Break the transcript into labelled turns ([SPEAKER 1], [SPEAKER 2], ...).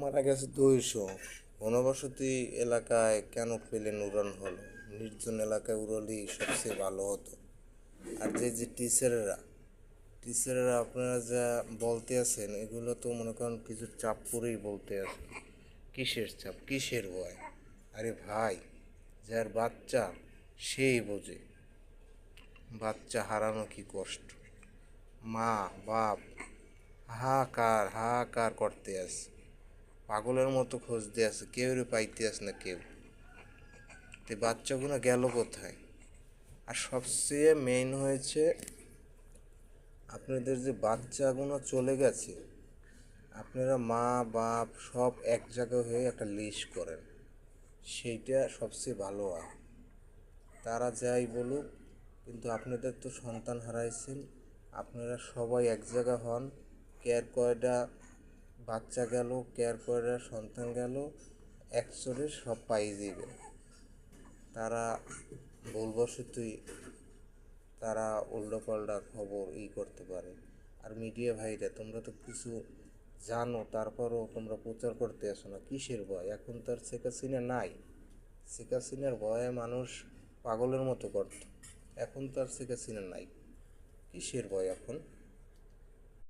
[SPEAKER 1] মারা গেছে 200। ঘনবসতি এলাকায় কেন প্লেন উড়ান হলো? নির্জন এলাকায় উড়ালেই সবচেয়ে ভালো হতো। আর যে টিচাররা আপনারা যা বলতে আছেন এগুলো তো মনে করেন কিছু চাপ করেই বলতে আছেন। কিসের চাপ, কিসের ভয়? আরে ভাই, যার বাচ্চা সেই বোঝে বাচ্চা হারানো কি কষ্ট। মা বাপ হাহাকার হাহাকার করতে আছে, পাগলের মতো খুঁজতে আছে, কেউ পাইতে আছে না কেউ। তো বাচ্চাগুলো গেল কোথায়? আর সবচেয়ে মেইন হয়েছে আপনাদের যে বাচ্চাগুলো চলে গেছে, আপনারা মা বাপ সব এক জায়গায় হয়ে একটা লিস্ট করেন, সেইটা সবচেয়ে ভালো হয়। তারা যাই বলুক, কিন্তু আপনাদের তো সন্তান হারাইছেন, আপনারা সবাই এক জায়গা হন। কেয়ার কয়টা বাচ্চা গেল, কেয়ার কয়টা সন্তান গেল, একচরে সব পাই যাবে। তারা ভুলবশতই তারা উল্টোপাল্টা খবর করতে পারে। আর মিডিয়া ভাইরা, তোমরা তো কিছু জানো, তারপরও তোমরা প্রচার করতে আসো না, কিসের ভয়? এখন তার শেখ হাসিনা নাই। শেখ হাসিনার ভয়ে মানুষ পাগলের মতো করত, এখন তার শেখ হাসিনা নাই, কিসের ভয় এখন?